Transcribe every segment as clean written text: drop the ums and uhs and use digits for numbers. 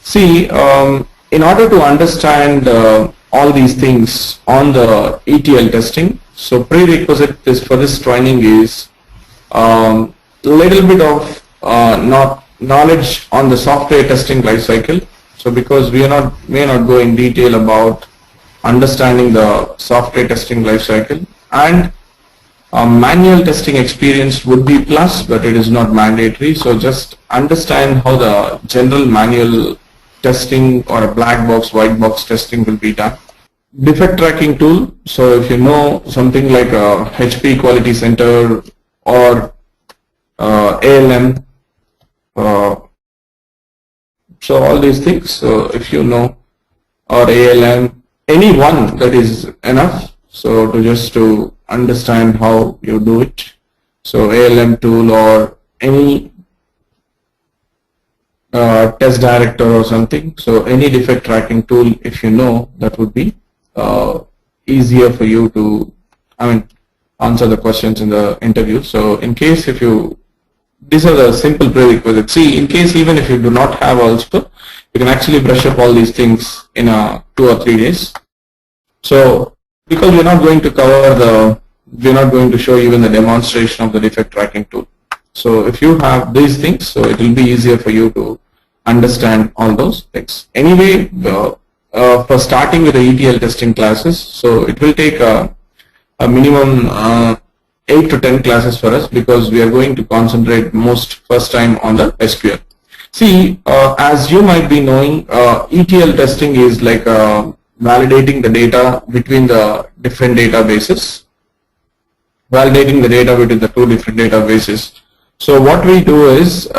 See, in order to understand all these things on the ETL testing, so prerequisite for this training is little bit of knowledge on the software testing lifecycle. So because we may not go in detail about understanding the software testing lifecycle, and manual testing experience would be plus, but it is not mandatory. So just understand how the general manual testing or a black box, white box testing will be done. Defect tracking tool. So if you know something like a HP Quality Center or ALM, so all these things. So if you know, or ALM, any one that is enough. So to understand how you do it. So ALM tool or any test director or something. So any defect tracking tool, if you know, that would be easier for you to, answer the questions in the interview. So in case if you, these are the simple prerequisites. See, in case even if you do not have also, you can actually brush up all these things in 2 or 3 days. So because we're not going to cover we're not going to show even the demonstration of the defect tracking tool. So if you have these things, so it will be easier for you to understand all those things. Anyway, for starting with the ETL testing classes, so it will take a minimum 8 to 10 classes for us, because we are going to concentrate first time on the SQL. See, as you might be knowing, ETL testing is like validating the data between the different databases, validating the data between the 2 different databases. So what we do is,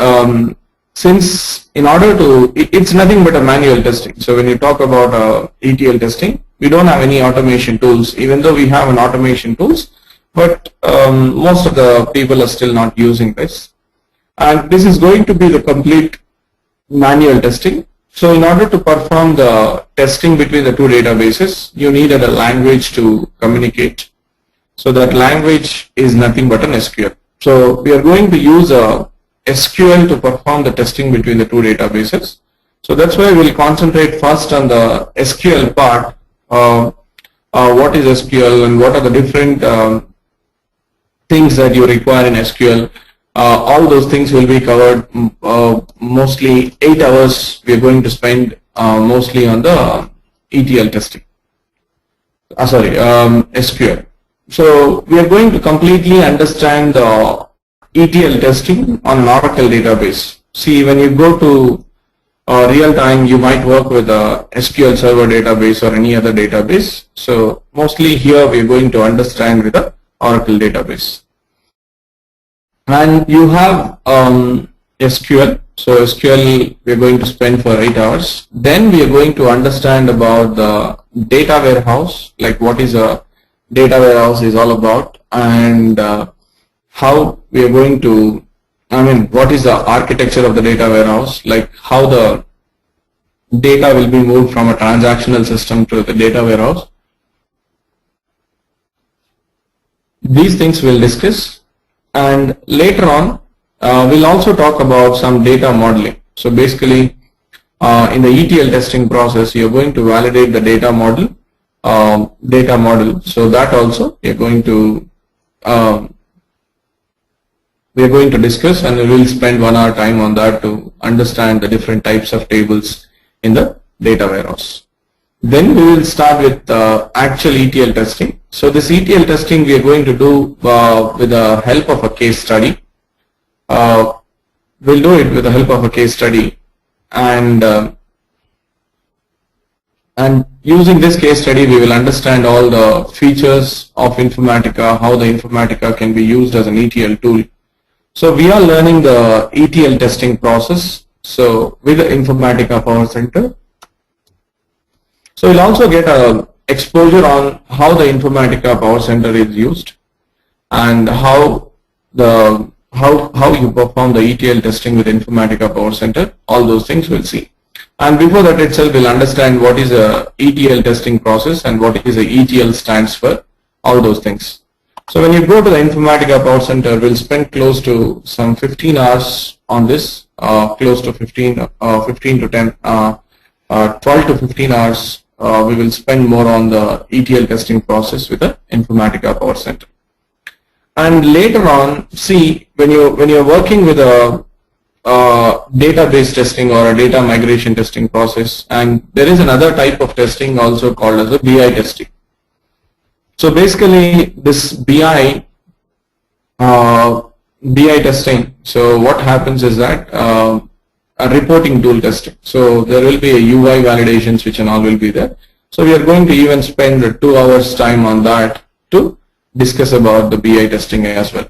since in order to, it's nothing but a manual testing. So when you talk about ETL testing, we don't have any automation tools, even though we have an automation tools, but most of the people are still not using this. And this is going to be the complete manual testing. So in order to perform the testing between the 2 databases, you needed a language to communicate. So that language is nothing but an SQL. So we are going to use a SQL to perform the testing between the 2 databases. So that's why we'll concentrate first on the SQL part. What is SQL and what are the different things that you require in SQL. All those things will be covered. Mostly 8 hours we are going to spend mostly on the ETL testing. SQL. So we are going to completely understand the ETL testing on an Oracle database. See, when you go to real time, you might work with a SQL Server database or any other database. So mostly here we are going to understand with the Oracle database. And you have SQL. So SQL we are going to spend for 8 hours. Then we are going to understand about the data warehouse, like what is a data warehouse is all about, and how we are going to, what is the architecture of the data warehouse, like how the data will be moved from a transactional system to the data warehouse. These things we'll discuss, and later on we'll also talk about some data modeling. So basically in the ETL testing process, you're going to validate the data model. So that also we are going to discuss, and we will spend 1 hour time on that to understand the different types of tables in the data warehouse. Then we will start with actual ETL testing. So this ETL testing we are going to do with the help of a case study. We'll do it with the help of a case study, and using this case study we will understand all the features of Informatica, how the Informatica can be used as an ETL tool. So we are learning the ETL testing process, so with the Informatica Power Center. So we'll also get a exposure on how the Informatica Power Center is used, and how you perform the ETL testing with Informatica Power Center. All those things we'll see. And before that itself, we'll understand what is a ETL testing process and what is a ETL stands for, all those things. So when you go to the Informatica Power Center, we'll spend close to some 15 hours on this. close to 15 to 10, 12 to 15 hours we will spend more on the ETL testing process with the Informatica Power Center. And later on, see, when you're working with a database testing or a data migration testing process, and there is another type of testing also called as a BI testing. So basically this BI testing, so what happens is that a reporting tool testing. So there will be a UI validations which and all will be there. So we are going to even spend 2 hours time on that to discuss about the BI testing as well.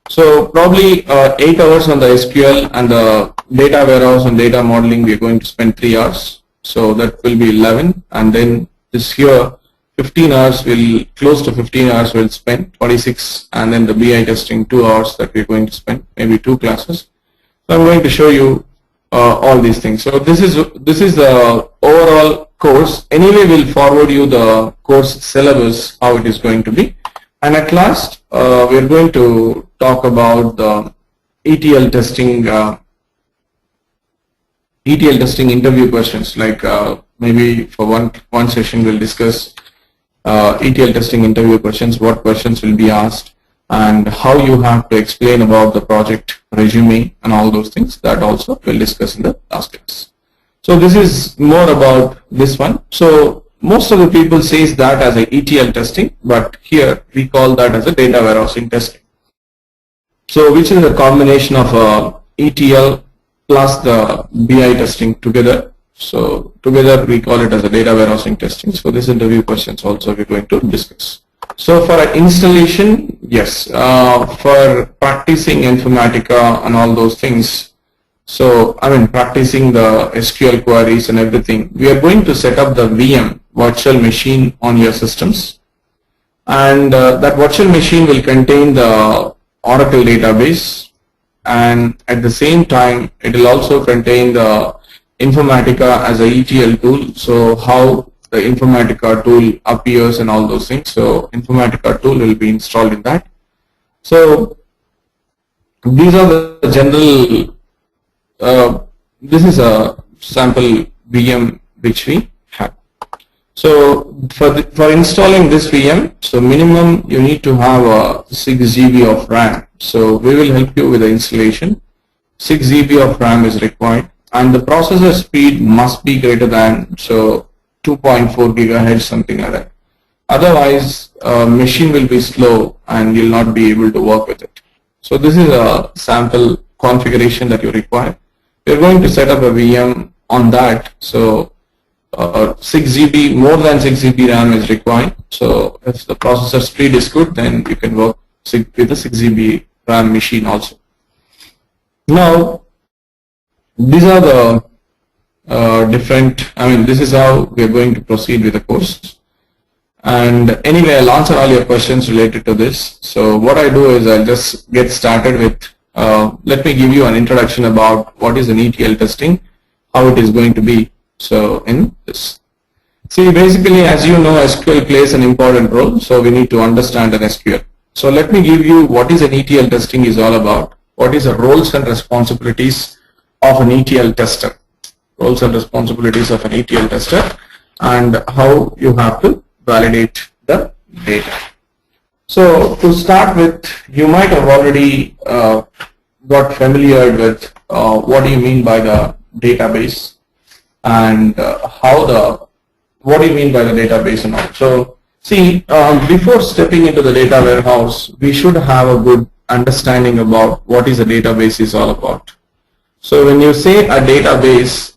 So probably 8 hours on the SQL and the data warehouse and data modeling we are going to spend 3 hours. So that will be 11, and then this here 15 hours will, close to 15 hours will spend 26, and then the BI testing 2 hours that we are going to spend, maybe 2 classes. So I'm going to show you all these things. So this is the overall course. Anyway, we'll forward you the course syllabus, how it is going to be. And at last, we're going to talk about the ETL testing interview questions. Like maybe for one session, we'll discuss ETL testing interview questions, what questions will be asked, and how you have to explain about the project resume and all those things. That also we'll discuss in the last class. So this is more about this one. So most of the people says that as a ETL testing, but here we call that as a data warehousing testing. So which is a combination of ETL plus the BI testing together. So together we call it as a data warehousing testing. So this interview questions also we're going to discuss. So for an installation, yes, for practicing Informatica and all those things, so I mean practicing the SQL queries and everything, we are going to set up the VM, virtual machine, on your systems, and that virtual machine will contain the Oracle database, and at the same time it will also contain the Informatica as a ETL tool. So how the Informatica tool appears and all those things. So Informatica tool will be installed in that. So these are the general, this is a sample VM which we have. So for installing this VM, so minimum you need to have a 6 GB of RAM. So we will help you with the installation. 6 GB of RAM is required, and the processor speed must be greater than 2.4 gigahertz, something like that. Otherwise, machine will be slow and you'll not be able to work with it. So this is a sample configuration that you require. We're going to set up a VM on that. So 6 GB, more than 6 GB RAM is required. So if the processor speed is good, then you can work with the 6 GB RAM machine also. Now, these are the this is how we are going to proceed with the course. And anyway, I'll answer all your questions related to this. So what I do is I'll just get started with, let me give you an introduction about what is an ETL testing, how it is going to be. So in this, see, basically, as you know, SQL plays an important role, so we need to understand an SQL. So let me give you what is an ETL testing is all about, what is the roles and responsibilities of an ETL tester, roles and responsibilities of an ETL tester, and how you have to validate the data. So to start with, you might have already got familiar with what do you mean by the database, and what do you mean by the database and all. So see, before stepping into the data warehouse, we should have a good understanding about what is a database is all about. So when you say a database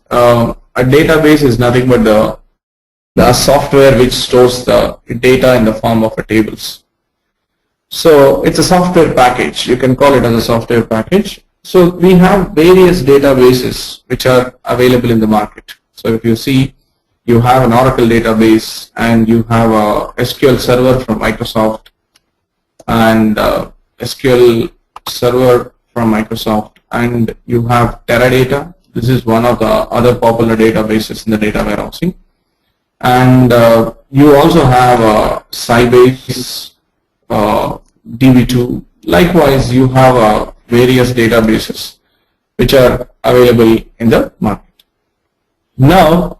is nothing but the software which stores the data in the form of a tables. So it's a software package. You can call it as a software package. So we have various databases which are available in the market. So if you see, you have an Oracle database, and you have a SQL Server from Microsoft, and SQL Server from Microsoft, and you have Teradata. This is one of the other popular databases in the data warehousing. And you also have Sybase, DB2. Likewise, you have various databases which are available in the market. Now,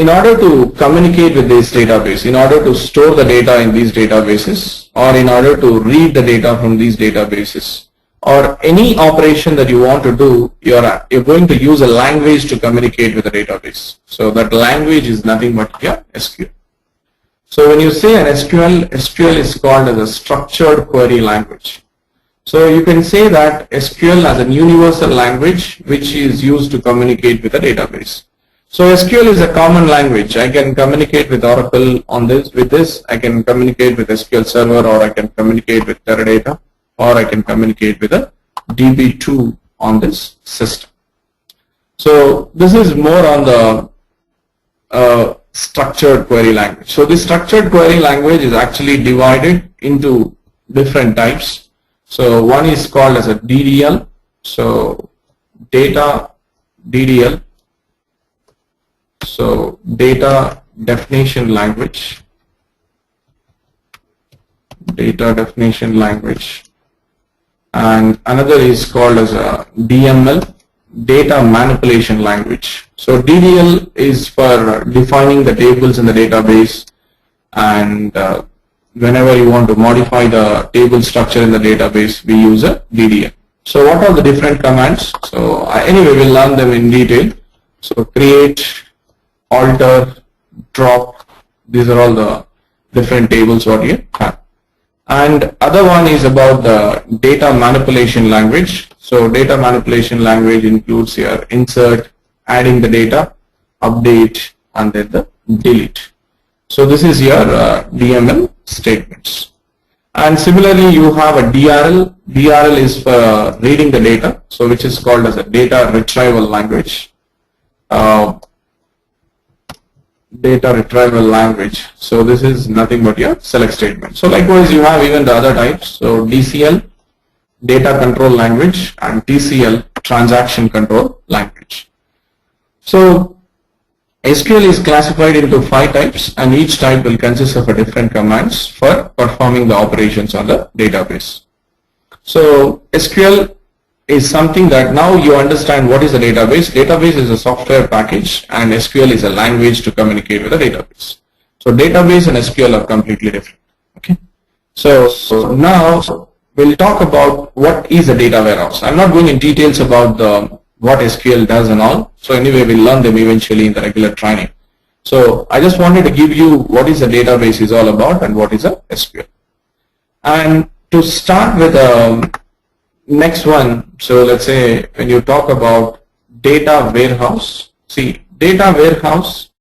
in order to communicate with this database, in order to store the data in these databases, or in order to read the data from these databases, or any operation that you want to do, you're going to use a language to communicate with the database. So that language is nothing but SQL. So when you say an SQL, SQL is called as a structured query language. So you can say that SQL as a universal language which is used to communicate with a database. So SQL is a common language. I can communicate with Oracle on this, with this. I can communicate with SQL Server, or I can communicate with Teradata, or I can communicate with a DB2 on this system. So this is more on the structured query language. So this structured query language is actually divided into different types. So one is called as a DDL. So data DDL. So data definition language. Data definition language. And another is called as a DML, data manipulation language. So DDL is for defining the tables in the database, and whenever you want to modify the table structure in the database, we use a DDL. So what are the different commands? So anyway, we'll learn them in detail. So create, alter, drop, these are all the different tables what you have. And other one is about the data manipulation language. So data manipulation language includes your insert, adding the data, update, and then the delete. So this is your DML statements. And similarly, you have a DRL. DRL is for reading the data, so which is called as a data retrieval language. Data retrieval language. So this is nothing but your select statement. So likewise, you have even the other types. So DCL, data control language, and TCL, transaction control language. So SQL is classified into 5 types, and each type will consist of a different commands for performing the operations on the database. So SQL is something that now you understand what is a database. Database is a software package, and SQL is a language to communicate with a database. So database and SQL are completely different. Okay. So now we'll talk about what is a data warehouse. I'm not going in details about what SQL does and all. So anyway, we'll learn them eventually in the regular training. So I just wanted to give you what is a database is all about and what is a SQL. And to start with next one, so let's say when you talk about data warehouse, see, data warehouse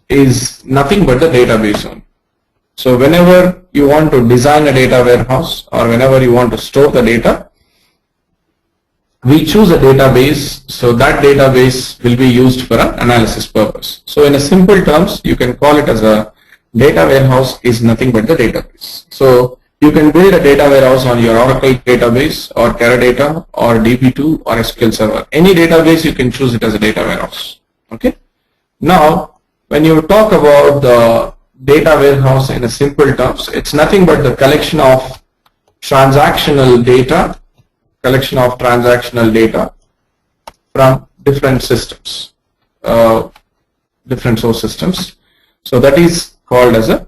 is nothing but the database only. So whenever you want to design a data warehouse, or whenever you want to store the data, we choose a database, so that database will be used for an analysis purpose. So in a simple terms, you can call it as a data warehouse is nothing but the database. So you can build a data warehouse on your Oracle database, or Teradata, or DB2, or SQL Server. Any database, you can choose it as a data warehouse. Okay. Now, when you talk about the data warehouse in a simple terms, it's nothing but the collection of transactional data from different systems, different source systems. So that is called as a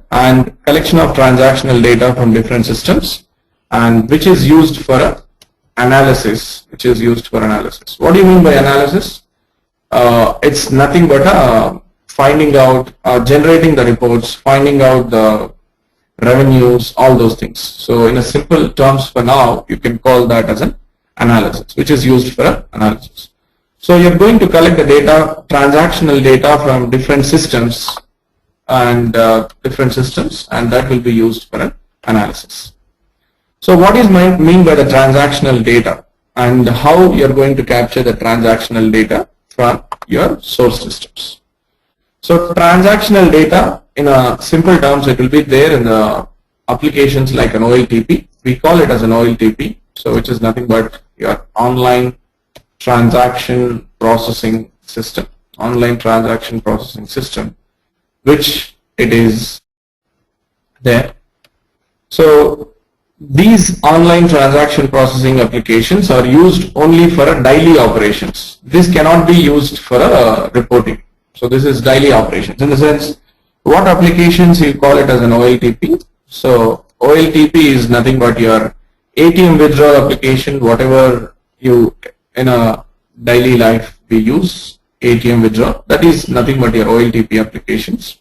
collection of transactional data from different systems, and which is used for analysis. What do you mean by analysis? It's nothing but finding out, generating the reports, finding out the revenues, all those things. So in a simple terms for now, you can call that as an analysis, which is used for analysis. So you're going to collect the data, transactional data from different systems, and that will be used for an analysis. So what is mean by the transactional data, and how you're going to capture the transactional data from your source systems? So transactional data, in a simple terms, it will be there in the applications like an OLTP. We call it as an OLTP, so which is nothing but your online transaction processing system, which it is there. So these online transaction processing applications are used only for a daily operations. This cannot be used for a reporting. So this is daily operations. In the sense, what applications you call it as an OLTP? So OLTP is nothing but your ATM withdrawal application, whatever you in a daily life we use ATM withdrawal. That is nothing but your OLTP applications.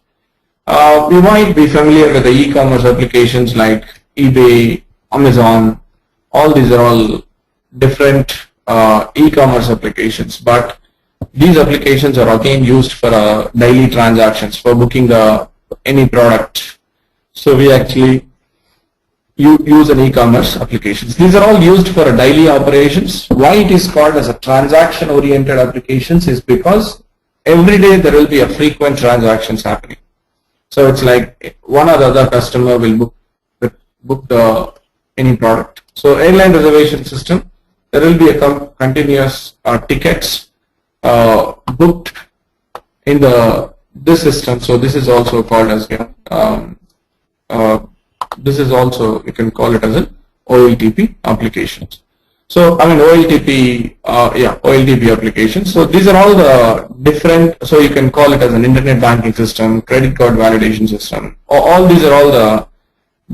You might be familiar with the e-commerce applications like eBay, Amazon. All these are all different e-commerce applications, but these applications are again used for daily transactions, for booking any product. So we actually use an e-commerce applications. These are all used for daily operations. Why it is called as a transaction-oriented applications is because every day there will be a frequent transactions happening. So it's like one or the other customer will book any product. So airline reservation system, there will be a continuous tickets booked in this system. So this is also called as this is also, you can call it as an OLTP applications. So I mean OLTP, OLTP applications. So these are all the different. So you can call it as an internet banking system, credit card validation system. All these are all the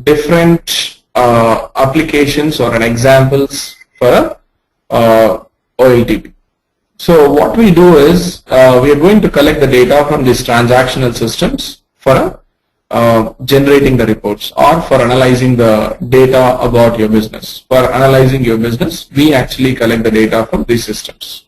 different applications or examples for OLTP. So what we do is we are going to collect the data from these transactional systems for generating the reports or for analyzing the data about your business. For analyzing your business, we actually collect the data from these systems.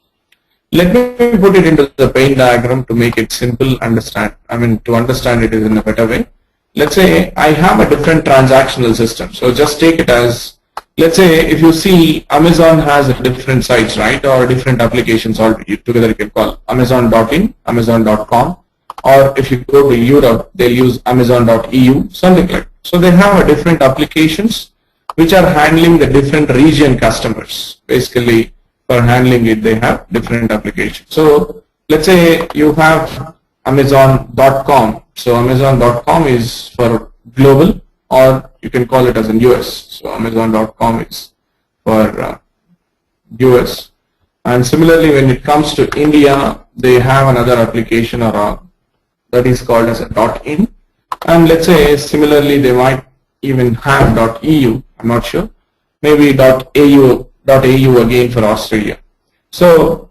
Let me put it into the Paint diagram to make it simple to understand it in a better way. Let's say I have a different transactional system. So just take it as, let's say if you see Amazon has different sites, right, or different applications all together, you can call Amazon.in, Amazon.com, or if you go to Europe, they'll use Amazon.eu, something like that. So they have different applications which are handling the different region customers. Basically, for handling it, they have different applications. So let's say you have Amazon.com. So Amazon.com is for global, or you can call it as in US. So Amazon.com is for US. And similarly, when it comes to India, they have another application or that is called as a .in. And let's say similarly, they might even have .eu. I'm not sure. Maybe .au again for Australia. So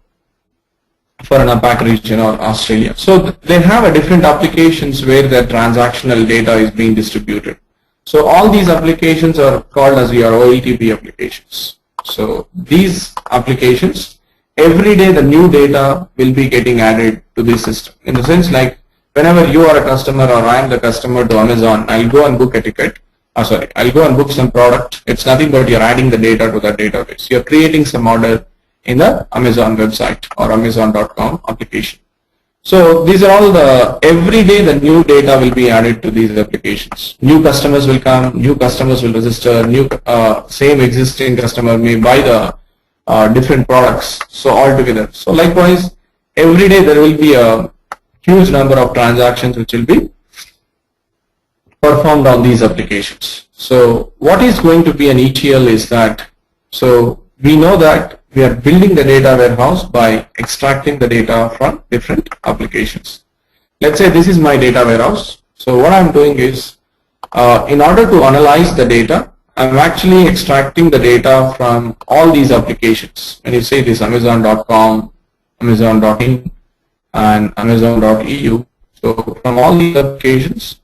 for an APAC region or Australia. So they have different applications where their transactional data is being distributed. So all these applications are called as your OLTP applications. So these applications, every day the new data will be getting added to this system. In the sense like whenever you are a customer or I am the customer to Amazon, I'll go and book a ticket. I'll go and book some product. It's nothing but you're adding the data to that database. You're creating some order in the Amazon website or Amazon.com application. So these are all every day the new data will be added to these applications. New customers will come, new customers will register, same existing customer may buy the different products. So all together. So likewise, every day there will be a huge number of transactions which will be performed on these applications. So what is going to be an ETL is that, so we know that we are building the data warehouse by extracting the data from different applications. Let's say this is my data warehouse. So what I'm doing is, in order to analyze the data, I'm actually extracting the data from all these applications. When you say this Amazon.com, Amazon.in, and Amazon.eu. So from all these applications,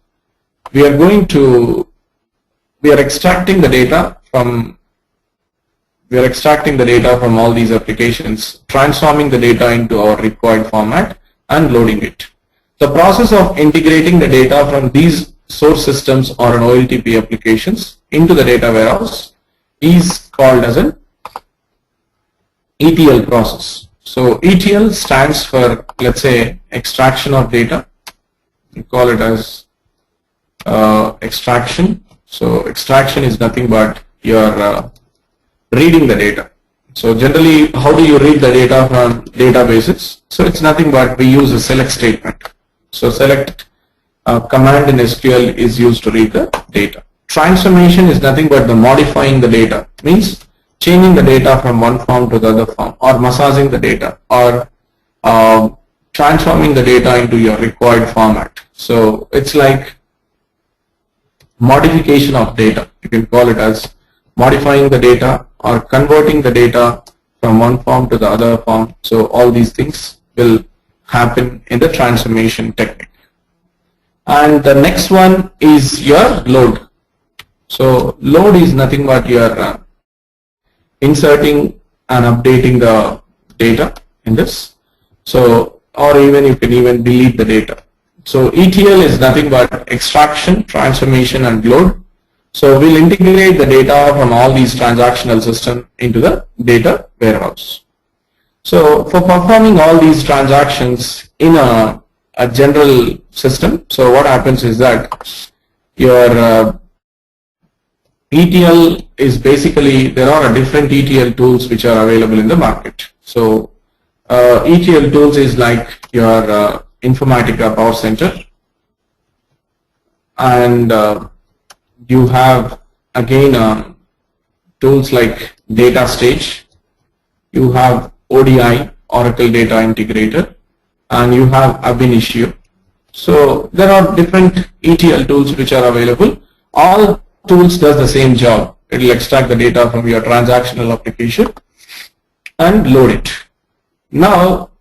we are extracting the data from all these applications, transforming the data into our required format and loading it. The process of integrating the data from these source systems or an OLTP applications into the data warehouse is called as an ETL process. So ETL stands for, let's say, extraction of data. We call it as extraction. So extraction is nothing but you're reading the data. So generally, how do you read the data from databases? So it's nothing but we use a select statement. So select command in SQL is used to read the data. transformation is nothing but the modifying the data, means changing the data from one form to the other form, or massaging the data, or transforming the data into your required format. So it's like modification of data. You can call it as modifying the data or converting the data from one form to the other form. So all these things will happen in the transformation technique. And the next one is your load. So load is nothing but your inserting and updating the data in this. So, or even you can even delete the data. So ETL is nothing but extraction, transformation, and load. So we'll integrate the data from all these transactional systems into the data warehouse. So for performing all these transactions in a general system, so what happens is that your ETL is basically, there are different ETL tools which are available in the market. So ETL tools is like your Informatica Power Center, and you have again tools like Data Stage, you have ODI, Oracle Data Integrator, and you have Ab Initio. So there are different ETL tools which are available. All tools does the same job. It will extract the data from your transactional application and load it. Now,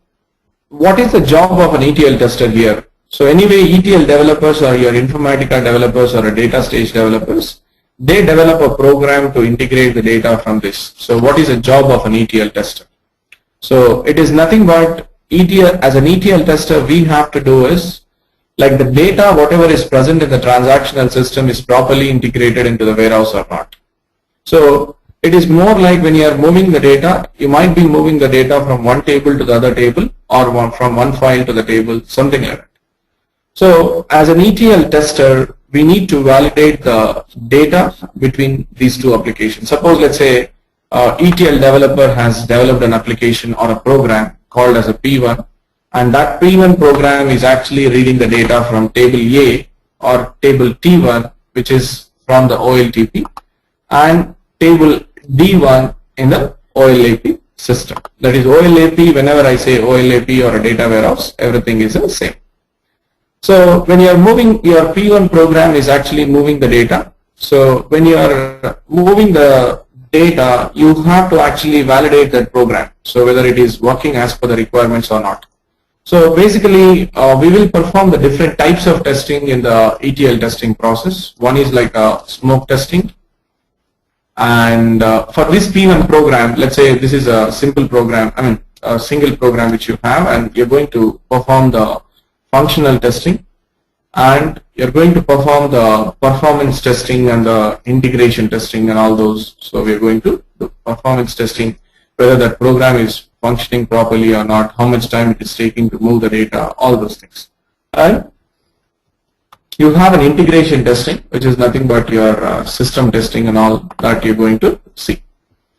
what is the job of an ETL tester here? So anyway, ETL developers or your Informatica developers or a Data Stage developers, they develop a program to integrate the data from this. So what is the job of an ETL tester? So it is nothing but ETL, as an ETL tester, we have to do is, like the data, whatever is present in the transactional system is properly integrated into the warehouse or not. So it is more like when you are moving the data, you might be moving the data from one table to the other table, or from one file to the table, something like that. So as an ETL tester, we need to validate the data between these two applications. Suppose, let's say, ETL developer has developed an application or a program called as a P1, and that P1 program is actually reading the data from table A or table T1, which is from the OLTP, and table D1 in the OLAP system. That is OLAP, whenever I say OLAP or a data warehouse, everything is the same. So when you are moving, your P1 program is actually moving the data. So when you are moving the data, you have to actually validate that program. So whether it is working as per the requirements or not. So basically, we will perform the different types of testing in the ETL testing process. One is like smoke testing. And for this P1 program, let's say this is a simple program, a single program which you have, and you're going to perform the functional testing, and you're going to perform the performance testing and the integration testing and all those. So we're going to do performance testing, whether that program is functioning properly or not, how much time it is taking to move the data, all those things. And you have an integration testing, which is nothing but your system testing and all that you're going to see.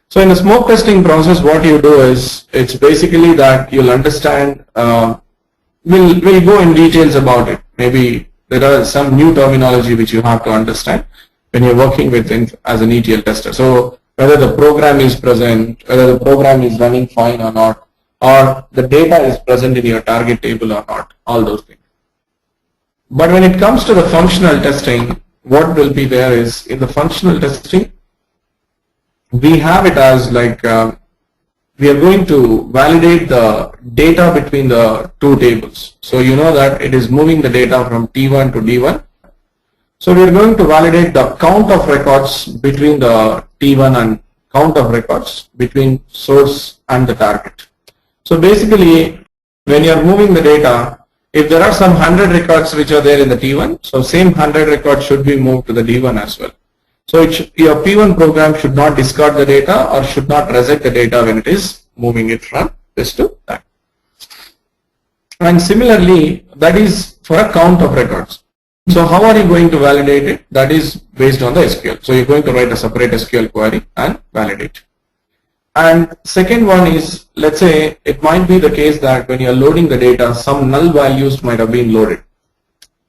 So in the smoke testing process, what you do is, it's basically that you'll understand, we'll go in details about it. Maybe there are some new terminology which you have to understand when you're working with as an ETL tester. So whether the program is present, whether the program is running fine or not, or the data is present in your target table or not, all those things. But when it comes to the functional testing, what will be there is, in the functional testing, we have it as like, we are going to validate the data between the two tables. So you know that it is moving the data from T1 to D1. So we are going to validate the count of records between the T1 and count of records between source and the target. So basically, when you are moving the data, if there are some 100 records which are there in the T1, so same 100 records should be moved to the D1 as well. So your P1 program should not discard the data or should not reset the data when it is moving it from this to that. And similarly, that is for a count of records. So how are you going to validate it? That is based on the SQL. So you're going to write a separate SQL query and validate. And second one is, let's say it might be the case that when you're loading the data, some null values might have been loaded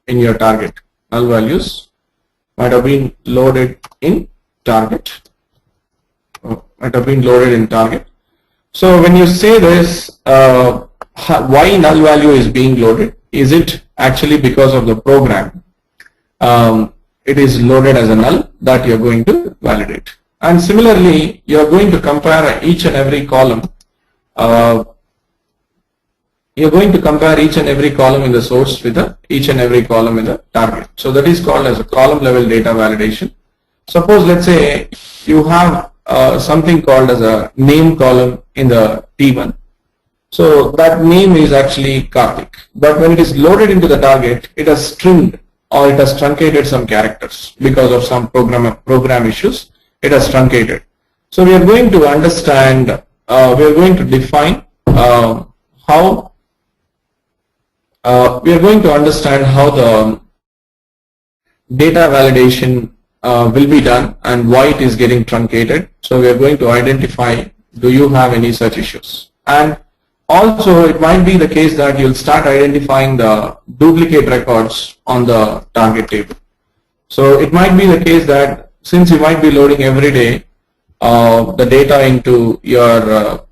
in your target. Null values might have been loaded in target. So when you say this, why null value is being loaded? Is it actually because of the program? It is loaded as a null that you're going to validate. And similarly, you're going to compare each and every column. You're going to compare each and every column in the source with each and every column in the target. So that is called as a column level data validation. Suppose, let's say you have something called as a name column in the T1. So that name is actually Karthik. But when it is loaded into the target, it has stringed or it has truncated some characters because of some program issues. It has truncated. So we are going to understand, we are going to define how the data validation will be done and why it is getting truncated. So we are going to identify, do you have any such issues? And also it might be the case that you'll start identifying the duplicate records on the target table. So it might be the case that since you might be loading every day the data into your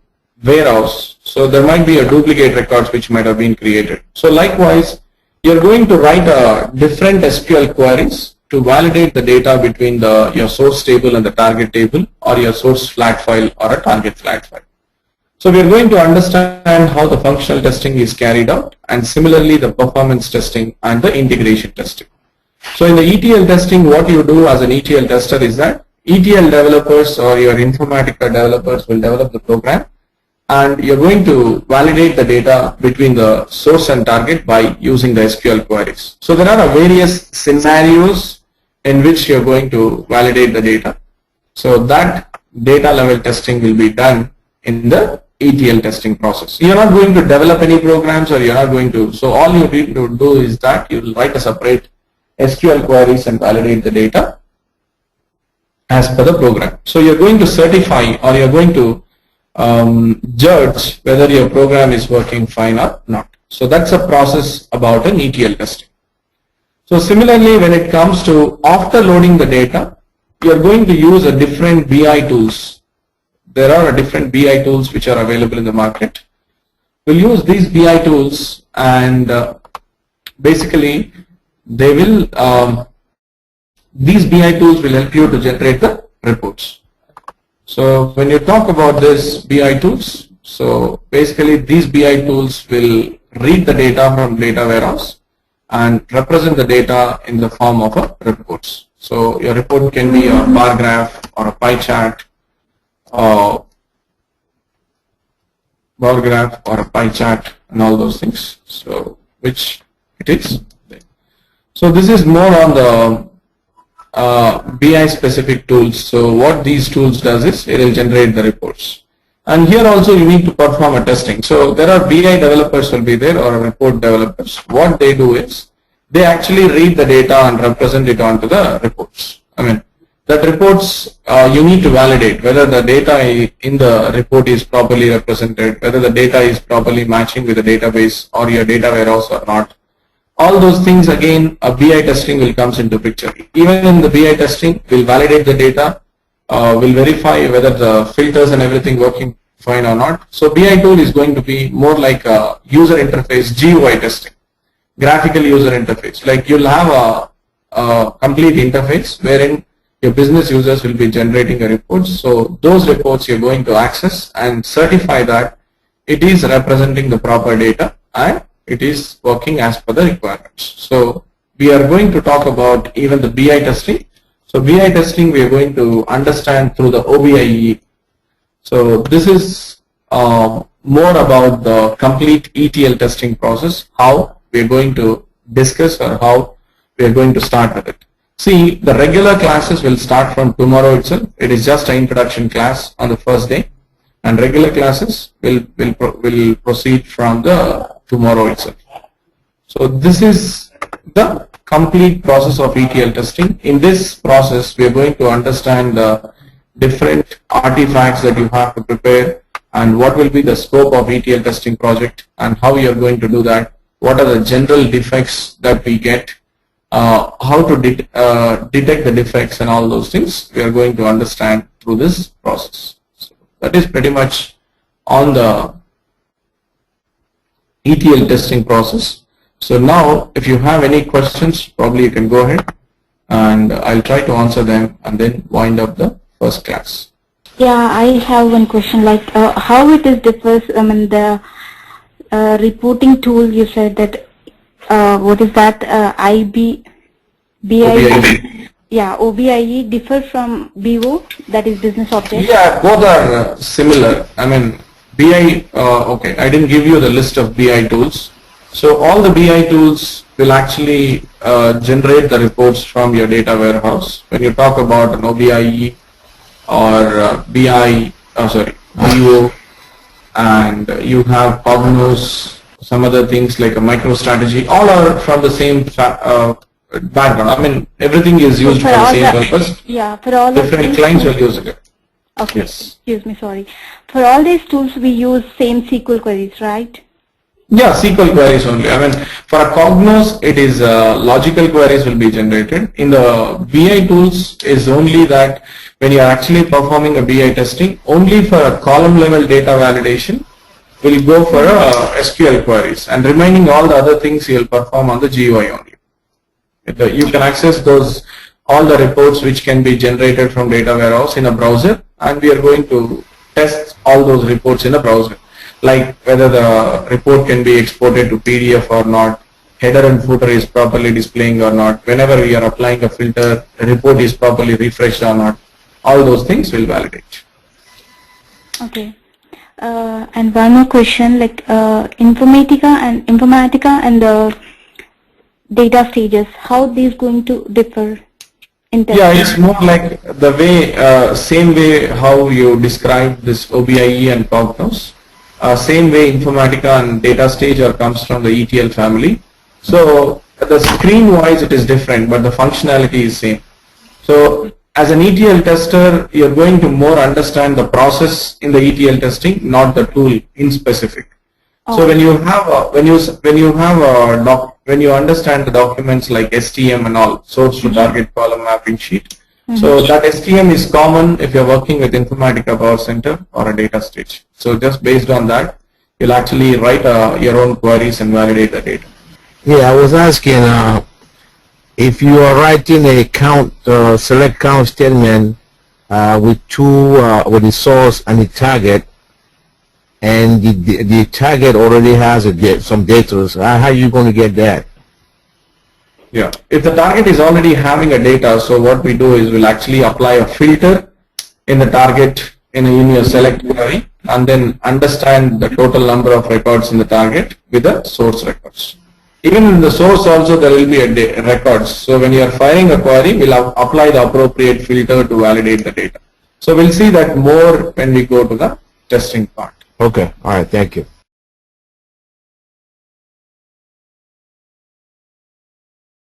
warehouse, so there might be a duplicate records which might have been created. So likewise, you're going to write a different SQL queries to validate the data between your source table and the target table, or your source flat file or a target flat file. So we are going to understand how the functional testing is carried out, and similarly the performance testing and the integration testing. So in the ETL testing, what you do as an ETL tester is that ETL developers or your Informatica developers will develop the program, and you're going to validate the data between the source and target by using the SQL queries. So there are various scenarios in which you're going to validate the data. So that data level testing will be done in the ETL testing process. You're not going to develop any programs, or you're not going to, so all you need to do is that you'll write a separate SQL queries and validate the data as per the program. So you're going to certify, or you're going to judge whether your program is working fine or not. So that's a process about an ETL testing. So similarly, when it comes to after loading the data, you're going to use a different BI tools. There are different BI tools which are available in the market. We'll use these BI tools, and basically they will these BI tools will help you to generate the reports. So when you talk about this BI tools, so basically these BI tools will read the data from data warehouse and represent the data in the form of a reports. So your report can be a bar graph or a pie chart, or bar graph or a pie chart and all those things. So which it is. So this is more on the BI specific tools. So what these tools does is it will generate the reports. And here also you need to perform a testing. So there are BI developers will be there, or report developers. What they do is they actually read the data and represent it onto the reports. I mean, that reports you need to validate whether the data in the report is properly represented, whether the data is properly matching with the database or your data warehouse or not. All those things, again, a BI testing will comes into picture. Even in the BI testing, we'll validate the data, we'll verify whether the filters and everything working fine or not. So BI tool is going to be more like a user interface GUI testing, graphical user interface. Like you'll have a complete interface wherein your business users will be generating a report. So those reports you're going to access and certify that it is representing the proper data and it is working as per the requirements. So we are going to talk about even the BI testing. So BI testing we are going to understand through the OBIE. So this is more about the complete ETL testing process, how we are going to discuss or how we are going to start with it. See, the regular classes will start from tomorrow itself. It is just an introduction class on the first day, and regular classes will proceed from the tomorrow itself. So this is the complete process of ETL testing. In this process, we are going to understand the different artifacts that you have to prepare, and what will be the scope of ETL testing project and how you are going to do that. What are the general defects that we get how to detect the defects and all those things, we are going to understand through this process. So that is pretty much on the ETL testing process. So now, if you have any questions, probably you can go ahead, and I'll try to answer them and then wind up the first class. Yeah, I have one question, like how it is differs, I mean the reporting tool you said that, what is that, BIE? Yeah, OBIE differ from BO, that is business object? Yeah, both are similar. I mean, BI, okay, I didn't give you the list of BI tools. So all the BI tools will actually generate the reports from your data warehouse. When you talk about an OBIE or BO, and you have Cognos, some other things like a MicroStrategy, all are from the same background. I mean, everything is used for the same purpose. Yeah, for all different clients will use it. Okay, yes. Excuse me, sorry. For all these tools we use same SQL queries, right? Yeah, SQL queries only. I mean, for a Cognos, it is logical queries will be generated. In the BI tools is only that when you are actually performing a BI testing, only for a column level data validation, will go for SQL queries, and remaining all the other things you will perform on the GUI only. You can access those, all the reports which can be generated from data warehouse in a browser, and we are going to test all those reports in a browser, like whether the report can be exported to PDF or not, header and footer is properly displaying or not, whenever we are applying a filter, the report is properly refreshed or not. All those things will validate. Okay. And one more question, like Informatica and the data stages, how these going to differ in terms? Yeah, it's more like the way, same way how you describe this OBIE and Cognos. Same way Informatica and data stage comes from the ETL family. So the screen wise it is different, but the functionality is same. So as an ETL tester, you're going to more understand the process in the ETL testing, not the tool in specific. Oh. So when you have when you understand the documents like STM and all, source to target column mapping sheet. So that STM is common if you're working with Informatica Power Center or a data stage. So just based on that, you'll actually write your own queries and validate the data. Yeah, I was asking if you are writing a count, select count statement with with the source and the target, and the target already has some data, so how are you going to get that? Yeah, if the target is already having a data, so what we do is we'll actually apply a filter in the target in your select query, and then understand the total number of records in the target with the source records. Even in the source also there will be a records. So when you are firing a query, we'll apply the appropriate filter to validate the data. So we'll see that more when we go to the testing part. Okay, all right, thank you.